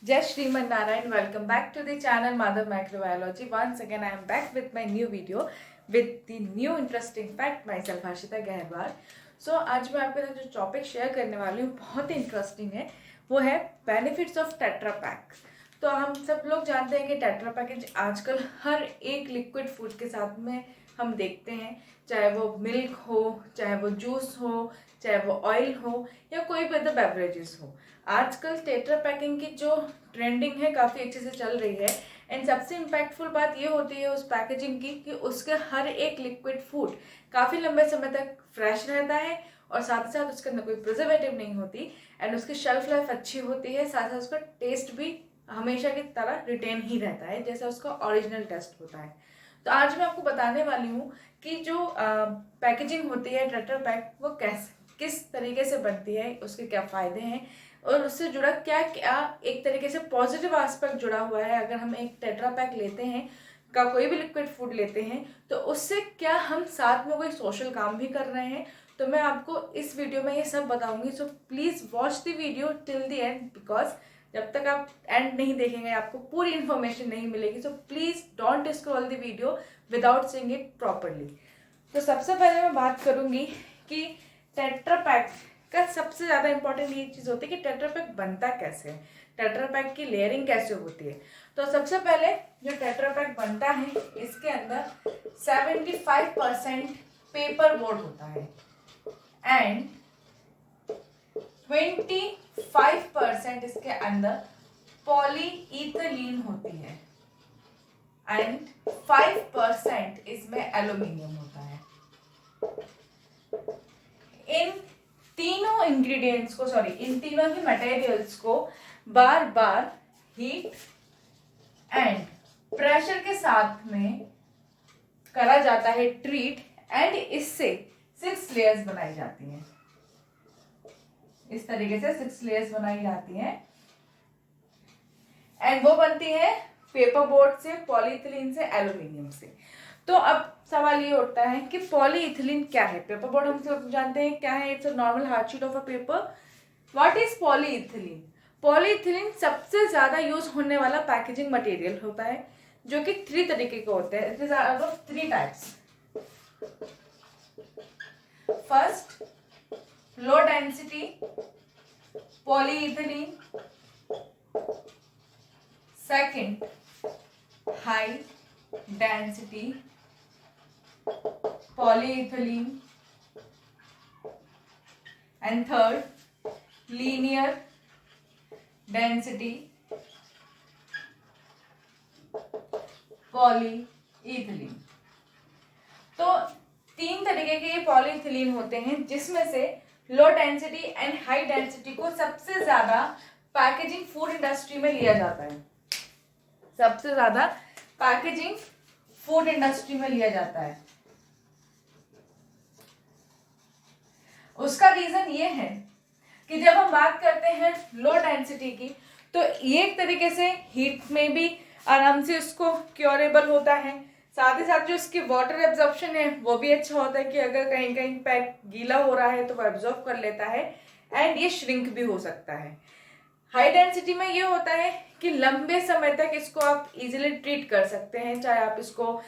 Jai Shriman Narayan, welcome back to the channel Mother Microbiology. Once again, I am back with my new video with the new interesting fact. Myself Harshita Gehwar. So आज मैं आपके साथ जो topic share करने वाली हूँ बहुत ही interesting है, वो है बेनिफिट्स ऑफ टेट्रा पैक। तो हम सब लोग जानते हैं कि टेट्रा पैकेज आजकल हर एक लिक्विड फूड के साथ में हम देखते हैं, चाहे वो मिल्क हो, चाहे वो जूस हो, चाहे वो ऑयल हो या कोई भी अदर बेवरेजेस हो। आजकल टेट्रा पैकिंग की जो ट्रेंडिंग है काफ़ी अच्छे से चल रही है। एंड सबसे इम्पैक्टफुल बात ये होती है उस पैकेजिंग की कि उसके हर एक लिक्विड फूड काफ़ी लंबे समय तक फ्रेश रहता है और साथ ही साथ उसके अंदर कोई प्रिजर्वेटिव नहीं होती एंड उसकी शेल्फ लाइफ अच्छी होती है। साथ साथ उसका टेस्ट भी हमेशा की तरह रिटेन ही रहता है जैसा उसका ओरिजिनल टेस्ट होता है। तो आज मैं आपको बताने वाली हूँ कि जो पैकेजिंग होती है टेट्रा पैक वो किस तरीके से बनती है, उसके क्या फ़ायदे हैं और उससे जुड़ा क्या क्या एक तरीके से पॉजिटिव एस्पेक्ट जुड़ा हुआ है। अगर हम एक टेट्रा पैक लेते हैं का कोई भी लिक्विड फूड लेते हैं तो उससे क्या हम साथ में कोई सोशल काम भी कर रहे हैं, तो मैं आपको इस वीडियो में ये सब बताऊंगी। So please watch the video till the end, because जब तक आप एंड नहीं देखेंगे आपको पूरी इन्फॉर्मेशन नहीं मिलेगी। So please don't scroll the video without seeing it properly. तो सबसे पहले मैं बात करूंगी कि टेट्रा पैक का सबसे ज़्यादा इंपॉर्टेंट ये चीज़ होती है कि टेट्रा पैक बनता कैसे है, टेट्रा पैक की लेयरिंग कैसे होती है। तो सबसे पहले जो टेट्रा पैक बनता है इसके अंदर 75% पेपर बोर्ड होता है एंड 25% इसके अंदर पॉलीइथिलीन होती है एंड 5% इसमें एल्यूमिनियम होता है। इन तीनों इंग्रेडिएंट्स को इन तीनों ही मटेरियल्स को बार बार हीट एंड प्रेशर के साथ में करा जाता है ट्रीट एंड इससे 6 लेयर्स बनाई जाती हैं। इस तरीके से 6 लेयर्स बनाई जाती हैं एंड वो बनती है पेपर बोर्ड से, पॉलीइथिलीन से, एल्यूमिनियम से। तो अब सवाल ये उठता है कि पॉलीइथिलीन क्या है। पेपर बोर्ड हम सब जानते हैं क्या है, it's a normal hard sheet of a paper. What is polyethylene? Polyethylene सबसे ज्यादा यूज होने वाला पैकेजिंग मटेरियल होता है जो कि 3 तरीके के होते हैं। It is out of 3 types. First, low density polyethylene. Second, high density polyethylene, and third, linear density polyethylene। तो 3 तरीके के ये पॉलीइथिलीन होते हैं जिसमें से low density and high density को सबसे ज्यादा पैकेजिंग फूड इंडस्ट्री में लिया जाता है। सबसे ज्यादा पैकेजिंग फूड इंडस्ट्री में लिया जाता है। उसका रीजन ये है कि जब हम बात करते हैं लो डेंसिटी की तो ये एक तरीके से हीट में भी आराम से उसको क्योरेबल होता है। साथ ही साथ जो इसकी वाटर एब्जॉर्प्शन है वो भी अच्छा होता है कि अगर कहीं कहीं पैक गीला हो रहा है तो वो एब्जॉर्ब कर लेता है एंड ये श्रिंक भी हो सकता है। हाई डेंसिटी में ये होता है कि लंबे समय तक इसको आप इजीली ट्रीट कर सकते हैं, चाहे आप इसको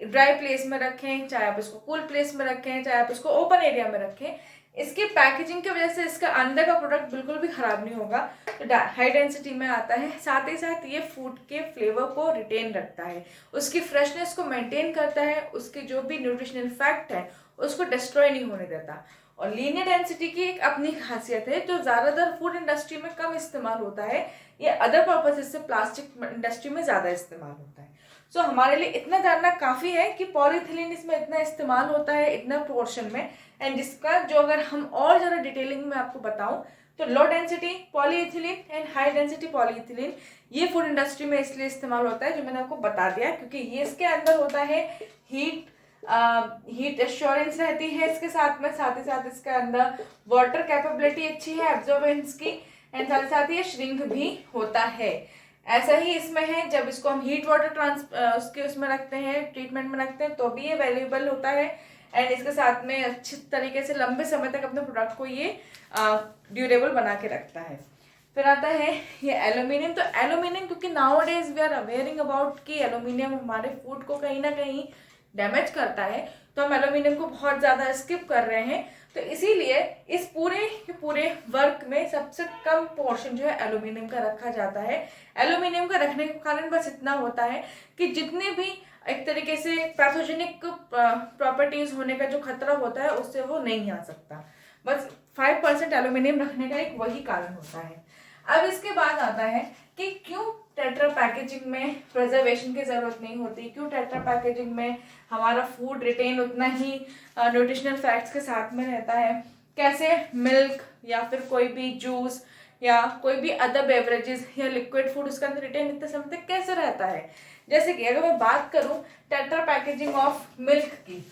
ड्राई प्लेस में रखें, चाहे आप इसको कूल प्लेस में रखें, चाहे आप इसको ओपन एरिया में रखें। इसकी पैकेजिंग की वजह से इसका अंदर का प्रोडक्ट बिल्कुल भी खराब नहीं होगा। तो हाई डेंसिटी में आता है। साथ ही साथ ये फूड के फ्लेवर को रिटेन रखता है, उसकी फ्रेशनेस को मेंटेन करता है, उसके जो भी न्यूट्रिशनल फैक्ट है उसको डिस्ट्रॉय नहीं होने देता। और लीनियर डेंसिटी की एक अपनी खासियत है जो ज़्यादातर फूड इंडस्ट्री में कम इस्तेमाल होता है, ये अदर पर्पसेज से प्लास्टिक इंडस्ट्री में ज़्यादा इस्तेमाल होता है। सो हमारे लिए इतना जानना काफ़ी है कि पॉलीइथिलीन इसमें इतना इस्तेमाल होता है इतना पोर्शन में, एंड जिसका जो अगर हम और ज़्यादा डिटेलिंग में आपको बताऊं तो low density polyethylene and high density polyethylene ये फूड इंडस्ट्री में इसलिए इस्तेमाल होता है जो मैंने आपको बता दिया, क्योंकि ये इसके अंदर होता है हीट एश्योरेंस रहती है इसके साथ में, साथ ही साथ इसके अंदर वाटर कैपेबिलिटी अच्छी है एब्जॉर्बेंस की, एंड साथ ही साथ ये श्रिंक भी होता है। ऐसा ही इसमें है, जब इसको हम हीट वाटर उसके उसमें रखते हैं, ट्रीटमेंट में रखते हैं तो भी ये वैल्यूएबल होता है एंड इसके साथ में अच्छी तरीके से लंबे समय तक अपने प्रोडक्ट को ये ड्यूरेबल बना के रखता है। फिर आता है ये एल्यूमिनियम। तो एल्यूमिनियम, क्योंकि nowadays we are awaring about कि एल्यूमिनियम हमारे फूड को कहीं ना कहीं डैमेज करता है, तो हम एल्यूमिनियम को बहुत ज़्यादा स्किप कर रहे हैं। तो इसीलिए इस पूरे वर्क में सबसे कम पोर्शन जो है एल्यूमिनियम का रखा जाता है। एल्यूमिनियम का रखने के कारण बस इतना होता है कि जितने भी एक तरीके से पैथोजेनिक प्रॉपर्टीज होने का जो खतरा होता है उससे वो नहीं आ सकता। बस 5% एल्यूमिनियम रखने का एक वही कारण होता है। अब इसके बाद आता है कि क्यों टेट्रा पैकेजिंग में प्रिजर्वेशन की जरूरत नहीं होती, क्यों टेट्रा पैकेजिंग में हमारा फूड रिटेन उतना ही न्यूट्रिशनल फैक्ट्स के साथ में रहता है। कैसे मिल्क या फिर कोई भी जूस या कोई भी अदर बेवरेजेस या लिक्विड फूड उसके अंदर रिटेन इतने समय तक कैसे रहता है। जैसे कि अगर मैं बात करूं टेट्रा पैकेजिंग ऑफ मिल्क की,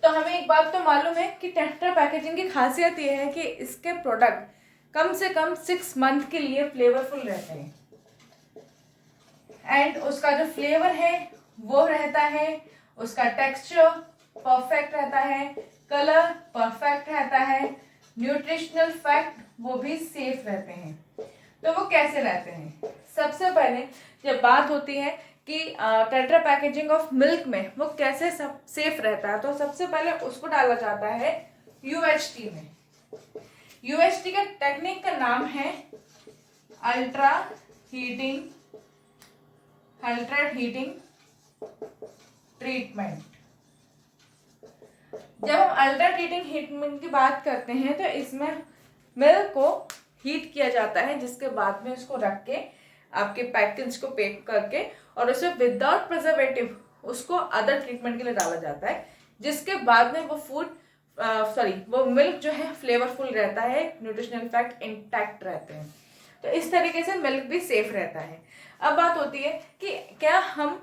तो हमें एक बात तो मालूम है कि टेट्रा पैकेजिंग की खासियत ये है कि इसके प्रोडक्ट कम से कम 6 मंथ के लिए फ्लेवरफुल रहते हैं। एंड उसका जो फ्लेवर है वो रहता है, उसका टेक्सचर परफेक्ट रहता है, कलर परफेक्ट रहता है, न्यूट्रिशनल फैक्ट वो भी सेफ रहते हैं। तो वो कैसे रहते हैं? सबसे पहले जब बात होती है कि टेट्रा पैकेजिंग ऑफ मिल्क में वो कैसे सब सेफ रहता है, तो सबसे पहले उसको डाला जाता है यूएचटी में। यूएचटी का टेक्निक का नाम है अल्ट्रा हीटिंग ट्रीटमेंट। जब हम अल्ट्रा हीटिंग ट्रीटमेंट की बात करते हैं तो इसमें मिल्क को हीट किया जाता है, जिसके बाद में उसको रख के आपके पैकेज को पैक करके और उसे विदाउट प्रिजर्वेटिव उसको अदर ट्रीटमेंट के लिए डाला जाता है, जिसके बाद में वो वो मिल्क जो है फ्लेवरफुल रहता है, न्यूट्रिशनल फैक्ट इंटैक्ट रहते हैं। तो इस तरीके से मिल्क भी सेफ रहता है। अब बात होती है कि क्या हम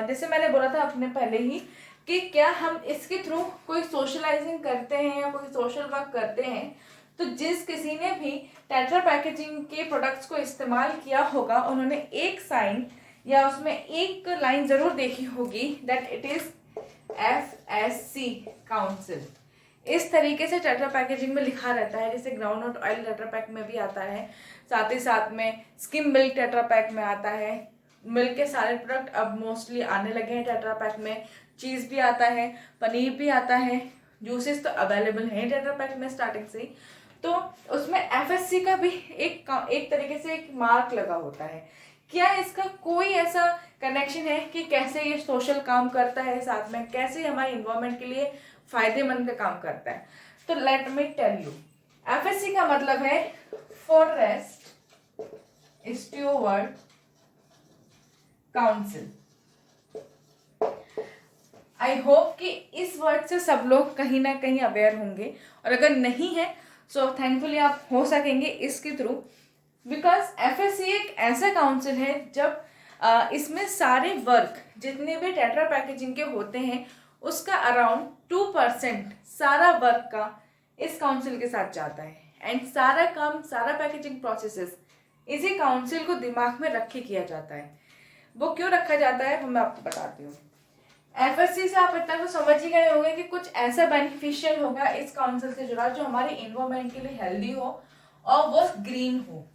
जैसे मैंने बोला था अपने पहले ही कि क्या हम इसके थ्रू कोई सोशलाइजिंग करते हैं या कोई सोशल वर्क करते हैं, तो जिस किसी ने भी टेट्रा पैकेजिंग के प्रोडक्ट्स को इस्तेमाल किया होगा उन्होंने एक साइन या उसमें एक लाइन जरूर देखी होगी that it is FSC council. इस तरीके से टेट्रा पैकेजिंग में लिखा रहता है, जैसे ग्राउंडनट ऑयल टेट्रा पैक में भी आता है, साथ ही साथ में स्किम मिल्क टेट्रा पैक में आता है। मिल्क के सारे प्रोडक्ट अब मोस्टली आने लगे हैं टेट्रा पैक में, चीज़ भी आता है, पनीर भी आता है, जूसेस तो अवेलेबल हैं टेट्रा पैक में स्टार्टिंग से ही। तो उसमें FSC का भी एक तरीके से एक मार्क लगा होता है। क्या इसका कोई ऐसा कनेक्शन है कि कैसे ये सोशल काम करता है, साथ में कैसे हमारे इन्वायरमेंट के लिए फायदेमंद का काम करता है? तो let me tell you, FSC का मतलब है forest steward council. I hope कि इस वर्ड से सब लोग कहीं ना कहीं अवेयर होंगे, और अगर नहीं है सो थैंकफुली आप हो सकेंगे इसके थ्रू, बिकॉज FSC एक ऐसा काउंसिल है जब इसमें सारे वर्क जितने भी टेट्रा पैकेजिंग के होते हैं उसका अराउंड 2% सारा वर्क का इस काउंसिल के साथ जाता है। एंड सारा काम, सारा पैकेजिंग प्रोसेसेस इसी काउंसिल को दिमाग में रख के किया जाता है। वो क्यों रखा जाता है वो मैं आपको बताती हूँ। FSC से आप इतना तो समझ ही गए होंगे कि कुछ ऐसा बेनिफिशियल होगा इस काउंसिल से जुड़ा जो हमारे इन्वायरमेंट के लिए हेल्दी हो और वो ग्रीन हो।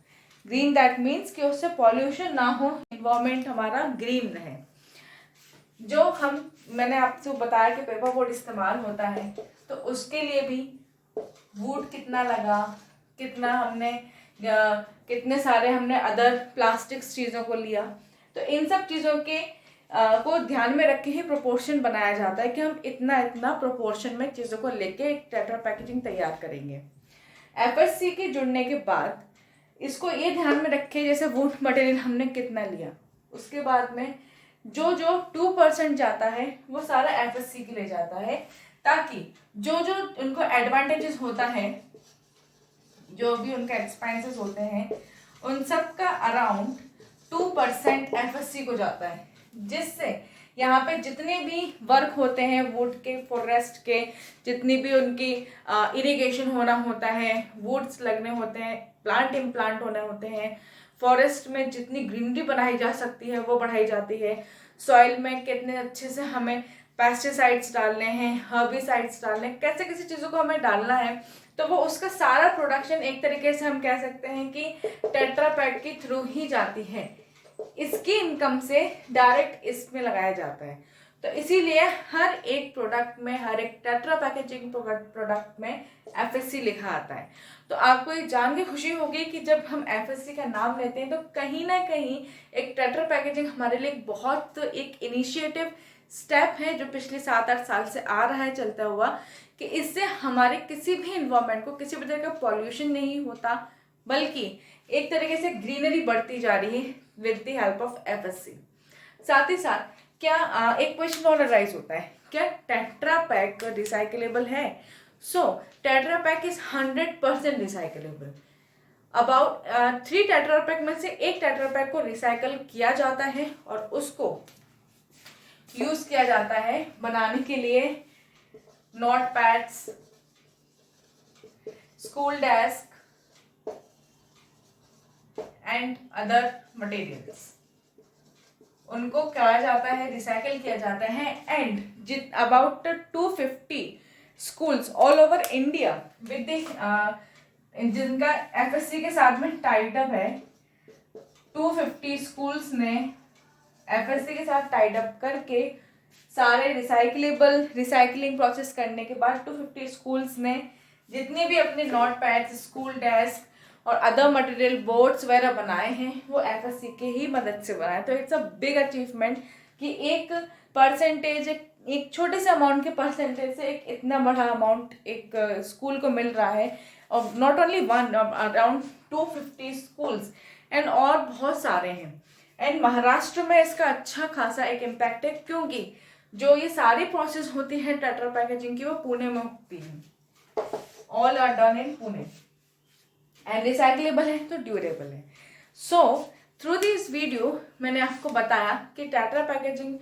ग्रीन दैट मीन्स कि उससे पॉल्यूशन ना हो, इन्वायरमेंट हमारा ग्रीन रहे। जो मैंने आपसे बताया कि पेपर बोर्ड इस्तेमाल होता है, तो उसके लिए भी वुड कितना लगा, कितने सारे हमने अदर प्लास्टिक्स चीज़ों को लिया, तो इन सब चीज़ों के को ध्यान में रख के ही प्रोपोर्शन बनाया जाता है कि हम इतना प्रोपोर्शन में चीज़ों को लेके एक टेट्रा पैकेजिंग तैयार करेंगे। FSC के जुड़ने के बाद इसको ये ध्यान में रखे जैसे वुड मटेरियल हमने कितना लिया, उसके बाद में जो 2% जाता है वो सारा FSC के लिए जाता है, ताकि जो उनको एडवांटेजेस होता है, जो भी उनका एक्सपेंसेस होते हैं, उन सब का अराउंड 2% FSC को जाता है, जिससे यहाँ पे जितने भी वर्क होते हैं वुड के, फॉरेस्ट के, जितनी भी उनकी इरिगेशन होना होता है, वुड्स लगने होते हैं, प्लांट इम्प्लांट होने होते हैं, फॉरेस्ट में जितनी ग्रीनरी बनाई जा सकती है वो बढ़ाई जाती है, सॉइल में कितने अच्छे से हमें पेस्टिसाइड्स डालने हैं, हर्बिसाइड्स डालने हैं, कैसे कैसे चीज़ों को हमें डालना है, तो वो उसका सारा प्रोडक्शन एक तरीके से हम कह सकते हैं कि टेट्रा पैक के थ्रू ही जाती है। इसकी इनकम से डायरेक्ट इसमें लगाया जाता है। तो इसीलिए हर एक प्रोडक्ट में, हर एक टेट्रा पैकेजिंग प्रोडक्ट में FSC लिखा आता है। तो आपको ये जान के खुशी होगी कि जब हम FSC का नाम लेते हैं तो कहीं ना कहीं एक टेट्रा पैकेजिंग हमारे लिए बहुत एक इनिशिएटिव स्टेप है जो पिछले 7-8 साल से आ रहा है चलता हुआ, कि इससे हमारे किसी भी इन्वायरमेंट को किसी भी तरह का पॉल्यूशन नहीं होता, बल्कि एक तरीके से ग्रीनरी बढ़ती जा रही है with the help of FSC। साथ ही साथ क्या एक क्वेश्चन और अराइज होता है, क्या टेट्रा पैक रिसाइकलेबल है? So Tetra Pak is 100% recyclable. About 3 Tetra Pak में से एक टेट्रा पैक को रिसाइकल किया जाता है और उसको यूज किया जाता है बनाने के लिए note pads, school desk and other materials. उनको किया जाता है, रिसाइकल किया जाता है। And about 250 schools all over India with जिनका FSC के साथ में टाइड अप है, 250 स्कूल्स ने FSC के साथ टाइड अप करके सारे रिसाइकलिंग प्रोसेस करने के बाद 250 स्कूल्स ने जितने भी अपने नोट पैड्स, स्कूल डेस्क और अदर मटेरियल बोर्ड्स वगैरह बनाए हैं वो FSC के ही मदद से बनाए। तो इट्स अ बिग अचीवमेंट कि एक परसेंटेज, एक छोटे से अमाउंट के परसेंटेज से एक इतना बड़ा अमाउंट एक स्कूल को मिल रहा है। और not only one, around 250 schools and और बहुत सारे हैं। एंड महाराष्ट्र में इसका अच्छा खासा एक इम्पैक्ट है, क्योंकि जो ये सारी प्रोसेस होती है टेट्रा पैकेजिंग की वो पुणे में होती है। All are done in Pune and recyclable है तो ड्यूरेबल है। सो थ्रू दिस वीडियो मैंने आपको बताया कि टेट्रा पैकेजिंग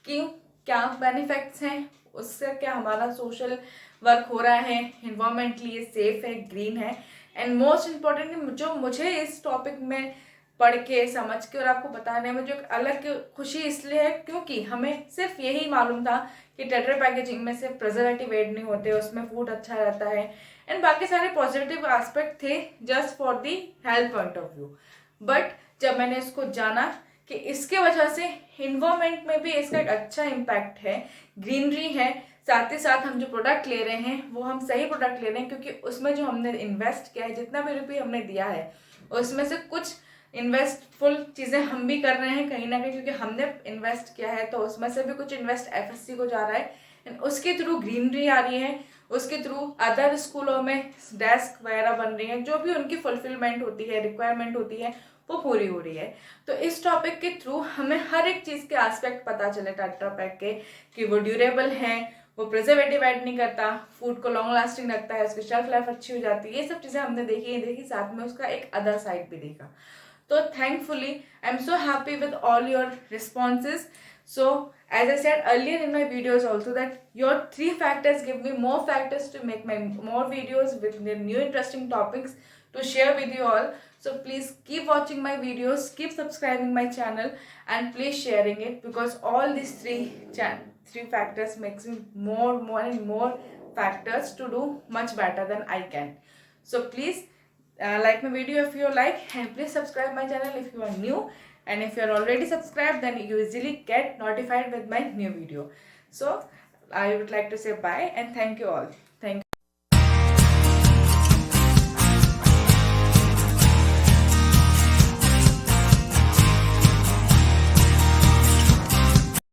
की क्या बेनिफिट्स हैं, उससे क्या हमारा सोशल वर्क हो रहा है, इन्वायरमेंटली ये सेफ है, ग्रीन है। एंड मोस्ट इम्पॉर्टेंट जो मुझे इस टॉपिक में पढ़ के, समझ के और आपको बताने में जो अलग खुशी इसलिए है क्योंकि हमें सिर्फ यही मालूम था कि टेट्रा पैकेजिंग में सिर्फ प्रिजर्वेटिव ऐड नहीं होते, उसमें फूड अच्छा रहता है एंड बाकी सारे पॉजिटिव एस्पेक्ट थे just for the health point of view. But जब मैंने इसको जाना कि इसके वजह से इन्वायरमेंट में भी इसका एक अच्छा इम्पैक्ट है, ग्रीनरी है, साथ ही साथ हम जो प्रोडक्ट ले रहे हैं वो हम सही प्रोडक्ट ले रहे हैं, क्योंकि उसमें जो हमने इन्वेस्ट किया है, जितना भी रुपये हमने दिया है उसमें से कुछ इन्वेस्टफुल चीज़ें हम भी कर रहे हैं कहीं ना कहीं, क्योंकि हमने इन्वेस्ट किया है तो उसमें से भी कुछ इन्वेस्ट FSC को जा रहा है एंड उसके थ्रू ग्रीनरी आ रही है, उसके थ्रू अदर स्कूलों में डेस्क वगैरह बन रही है, जो भी उनकी फुलफिलमेंट होती है, रिक्वायरमेंट होती है वो पूरी हो रही है। तो इस टॉपिक के थ्रू हमें हर एक चीज़ के एस्पेक्ट पता चले टेट्रा पैक के, कि वो ड्यूरेबल हैं, वो प्रिजर्वेटिव ऐड नहीं करता, फूड को लॉन्ग लास्टिंग रखता है, उसकी शेल्फ लाइफ अच्छी हो जाती है। ये सब चीज़ें हमने देखी, साथ में उसका एक अदर साइड भी देखा। So thankfully, I'm so happy with all your responses. So as I said earlier in my videos also that your 3 factors give me more factors to make my more videos with the new interesting topics to share with you all. So please keep watching my videos, keep subscribing my channel and please sharing it, because all these 3 factors makes me more and more factors to do much better than I can. So please like my video if you like, and please subscribe my channel if you are new, and if you are already subscribed then you easily get notified with my new video. So I would like to say bye and thank you all. Thank you.